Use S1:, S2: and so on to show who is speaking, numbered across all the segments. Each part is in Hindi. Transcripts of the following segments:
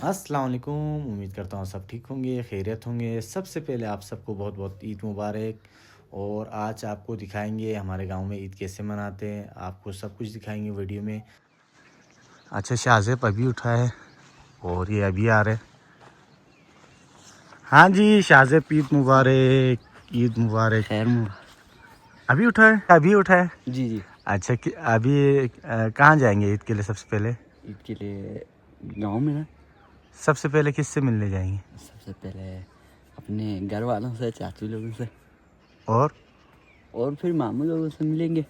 S1: अस्सलाम वालेकुम। उम्मीद करता हूँ सब ठीक होंगे, खैरियत होंगे। सबसे पहले आप सबको बहुत बहुत ईद मुबारक। और आज आपको दिखाएंगे हमारे गांव में ईद कैसे मनाते हैं, आपको सब कुछ दिखाएंगे वीडियो में। अच्छा, शाहज़ेब अभी उठा है और ये अभी आ रहे हैं। हाँ जी शाहज़ेब, ईद मुबारक, ईद मुबारक।
S2: खैर मुबारक।
S1: अभी उठा है? अभी उठा है
S2: जी जी।
S1: अच्छा कि अभी कहाँ जाएंगे ईद के लिए? सबसे पहले
S2: ईद के लिए गांव में ना।
S1: सबसे पहले किससे मिलने जाएंगे?
S2: सबसे पहले अपने घर वालों से, चाचू लोगों से,
S1: और
S2: फिर मामू लोगों से मिलेंगे,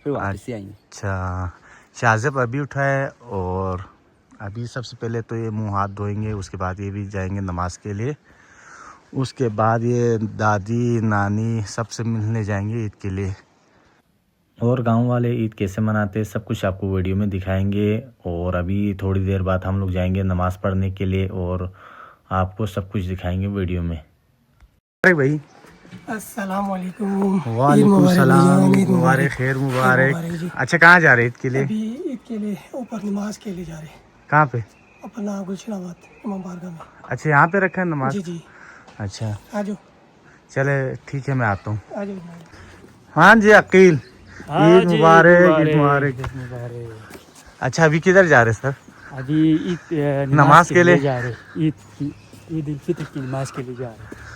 S2: फिर वापस ही आएंगे।
S1: अच्छा, शाहज़ेब अभी उठा है और अभी सबसे पहले तो ये मुंह हाथ धोएंगे, उसके बाद ये भी जाएंगे नमाज के लिए। उसके बाद ये दादी नानी सबसे मिलने जाएंगे ईद के लिए। और गांव वाले ईद कैसे मनाते हैं सब कुछ आपको वीडियो में दिखाएंगे। और अभी थोड़ी देर बाद हम लोग जाएंगे नमाज़ पढ़ने के लिए और आपको सब कुछ दिखाएंगे वीडियो में। अरे भाई,
S3: अस्सलाम वालेकुम।
S1: वालेकुम सलाम, ईद मुबारक, खैर मुबारक। अच्छा, कहाँ जा रहे हैं ईद के लिए?
S3: अभी ईद के लिए ऊपर नमाज के लिए जा रहे हैं।
S1: कहाँ पे?
S3: अपना गुलशनाबाद इमाम बारगाह में।
S1: अच्छा, यहाँ पे रखा है नमाज?
S3: जी जी।
S1: अच्छा
S3: आ जाओ।
S1: चले ठीक है, मैं आता हूँ।
S3: आ जाओ।
S1: हाँ जी अकील, ईद मुबारक, ईद मुबारक। अच्छा, अभी किधर जा रहे सर?
S4: अभी ईद
S1: नमाज के लिए
S4: जा रहे। ईद उल फितर की नमाज के लिए जा रहे।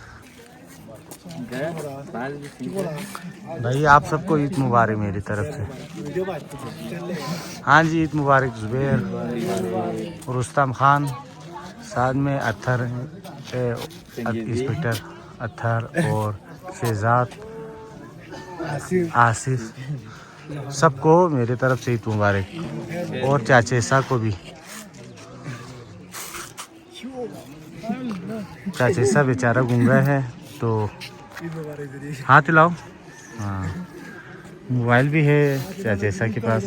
S1: भाई आप सबको ईद मुबारक मेरी तरफ से। हाँ जी, ईद मुबारक। जुबैर, रुस्तम खान, साथ में अत्थर, इंस्पेक्टर अत्थर और शेजाद, आसिफ, सबको मेरी तरफ से ईद मुबारक। और चाचेसा को भी। चाचेसा बेचारा गूंगा है तो हाथ हिलाओ। हाँ, मोबाइल भी है चाचेसा के पास।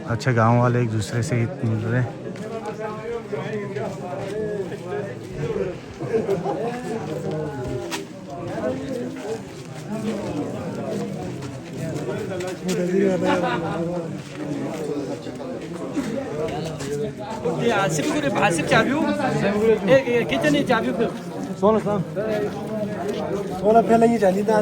S1: अच्छा, गांव वाले एक दूसरे से ईद मिल रहे हैं।
S4: आसिफ चाबियो किचन चाबियो
S3: सोलह फैलेंगे जानी था।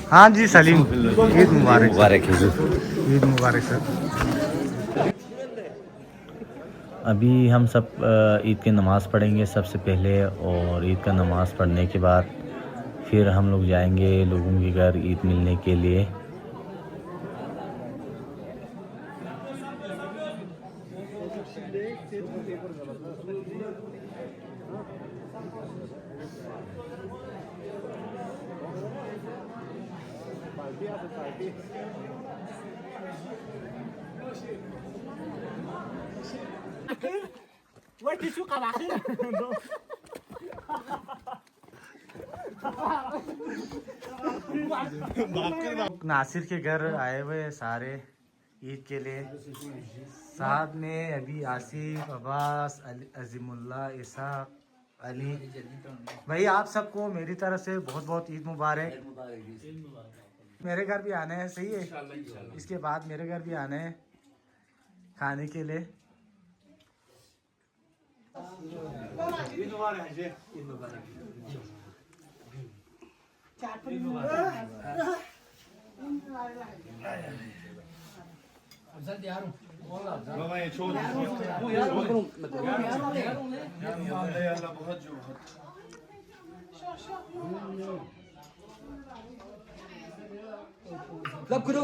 S1: हाँ जी सलीम, ईद मुबारक। ईद मुबारक सर। अभी हम सब ईद की नमाज़ पढ़ेंगे सबसे पहले। और ईद का नमाज़ पढ़ने के बाद फिर हम लोग जाएंगे लोगों के घर ईद मिलने के लिए। नासिर के घर आए हुए हैं सारे ईद के लिए। साथ में अभी आसिफ, अब्बास, अजीमुल्लाह, इसाक, अली। भाई आप सबको मेरी तरफ से बहुत बहुत ईद मुबारक। मेरे घर भी आना है, सही है? इसके बाद मेरे घर भी आना है खाने के लिए।
S2: लब करो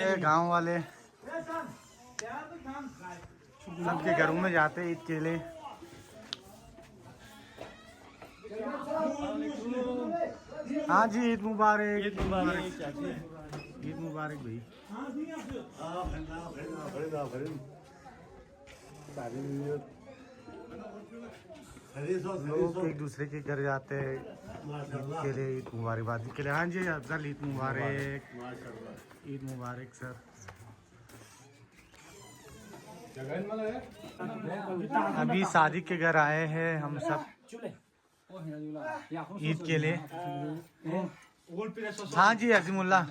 S1: ये गांव वाले सबके घरों में जाते ईद के लिए। हाँ जी, ईद मुबारक। ईद मुबारक, ईद मुबारक भाई। लोग एक दूसरे के घर जाते हैं ईद के लिए, ईद मुबारकबाद के लिए। हाँ जी अफजल, ईद मुबारक। ईद मुबारक सर। अभी शादी के घर आए हैं हम सब ईद के लिए। हाँ जी अजीमुल्लाह।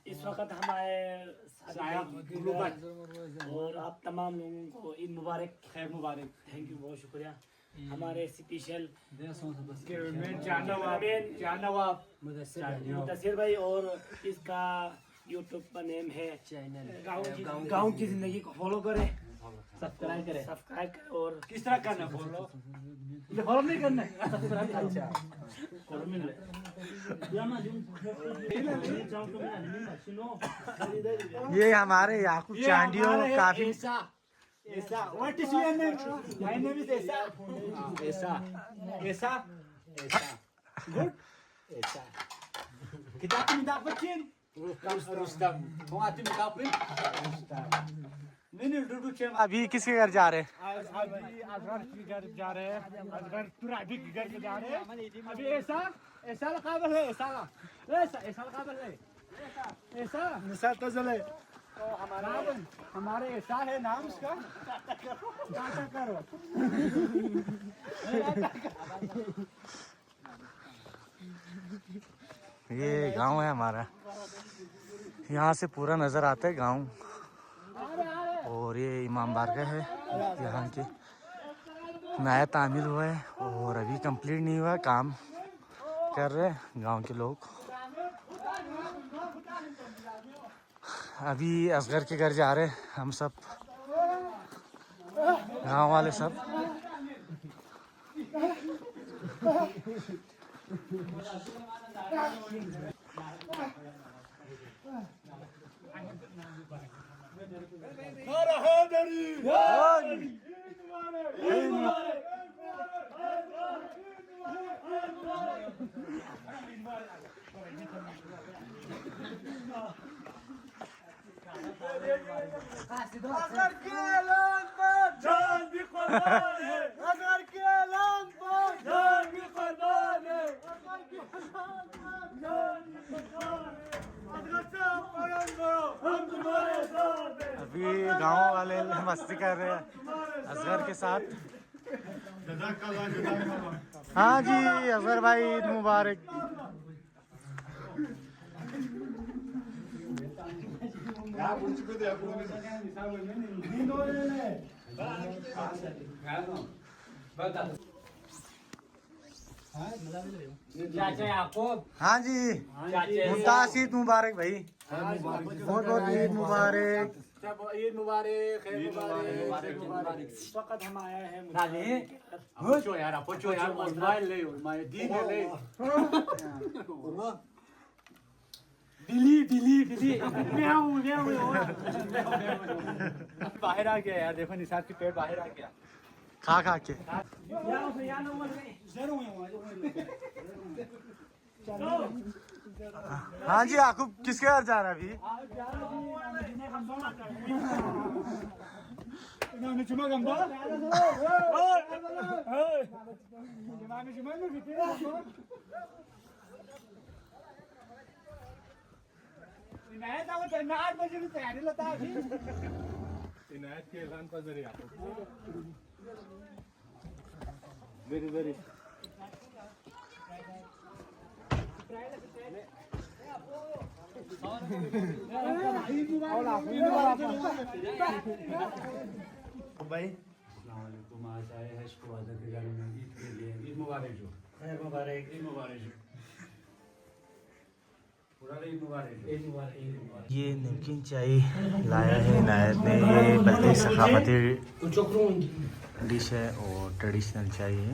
S5: इस वक्त हमारे और आप तमाम लोगों को ईद मुबारक, खैर मुबारक। थैंक यू, बहुत शुक्रिया। हमारे स्पेशल मुदस्सिर भाई और इसका यूट्यूब का नेम है गाँव की जिंदगी को फॉलो करें, सब्सक्राइब करें। और किस तरह करना फॉलो? फॉलो नहीं करना, सब्सक्राइब। अच्छा
S1: ये हमारे याकूब चांडियो काफी
S5: ऐसा what is your name? My name is ऐसा ऐसा ऐसा ऐसा गुड ऐसा किताब में दापचिन रुस्तम आती में दापिन नहीं डुडू चेम।
S1: अभी किसके घर जा रहे हैं?
S5: अभी अजगर के घर जा रहे हैं, अजगर तुराबी के घर जा रहे हैं। अभी ऐसा ऐसा काबिल है, ऐसा ऐसा काबिल है, ऐसा मिसाल तो चले। तो हमारे ऐसा है नाम इसका, क्या करो।
S1: ये गांव है हमारा, यहाँ से पूरा नज़र आता है गांव। और ये इमाम बारगाह है यहाँ की, नया तामीर हुआ है और अभी कंप्लीट नहीं हुआ, काम कर रहे हैं गांव के लोग। अभी असगर के घर जा रहे हैं हम सब, गांव वाले सब।
S5: अगर के ऐलान पर जान भी कुर्बान है, अगर के ऐलान पर जान भी कुर्बान है, अगर के ऐलान पर जान भी कुर्बान है। अगर से पकड़ करो, हम तुम्हारे साथ हैं।
S1: अभी गांव वाले मस्ती कर रहे हैं असगर के साथ। हाँ जी असगर भाई, ईद मुबारक।
S5: चाचा याकूब,
S1: हाँ जी मुमताज, ईद मुबारक भाई। बहुत बहुत ईद मुबारक।
S5: ईद मुबारक, खैर मुबारक। इस वक्त हम आए हैं बिली म्याऊ म्याऊ बाहर आ गया यार, देखो निसार की पेट बाहर आ गया।
S1: खा के हाँ जी याकूब किसके घर जा रहा है अभी?
S5: Ini cuma gambar. Gimana cuma lu bikin apa? इनायत आओ तो 8 बजे की तैयारी लता अभी। इनायत के ऐलान पर जरिए आपको। वेरी
S6: भाई
S2: तुम आज आए हैं इसको आदत के घर में ईद के लिए। ईद मुबारक जो। ईद मुबारक जो। पूरा ईद मुबारक। ईद मुबारक।
S1: ये नमकीन चाय लाया है इनायत ने। ये बल्कि सखावती डिश है और ट्रेडिशनल चाय है,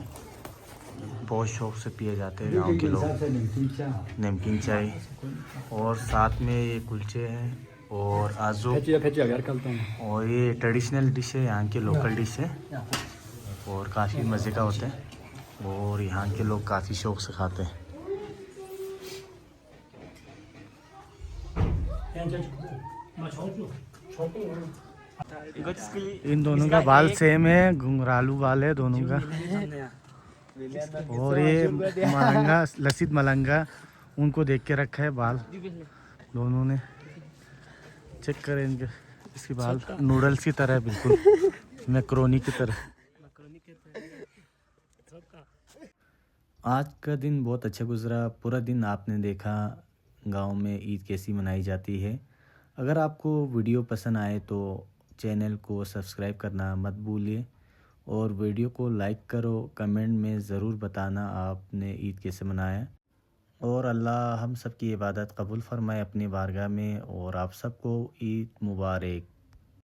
S1: बहुत शौक से पिए जाते हैं गांव के लोग नमकीन चाय। और साथ में ये कुलचे हैं और आजू, और ये ट्रेडिशनल डिश है, यहाँ के लोकल डिश है और काफ़ी मज़े का होता है और यहाँ के लोग काफ़ी शौक से खाते हैं। इन दोनों का बाल सेम है, घुंघरालू बाल है दोनों का। और ये मलंगा, लसित मलंगा, उनको देख के रखा है बाल दोनों ने। चेक करें इनके, इसके बाल नूडल्स की तरह है, बिल्कुल मैक्रोनी की तरह। आज का दिन बहुत अच्छा गुजरा। पूरा दिन आपने देखा गांव में ईद कैसी मनाई जाती है। अगर आपको वीडियो पसंद आए तो चैनल को सब्सक्राइब करना मत भूलिए और वीडियो को लाइक करो। कमेंट में ज़रूर बताना आपने ईद कैसे मनाया। और अल्लाह हम सब की इबादत कबूल फरमाए अपनी बारगाह में। और आप सबको ईद मुबारक।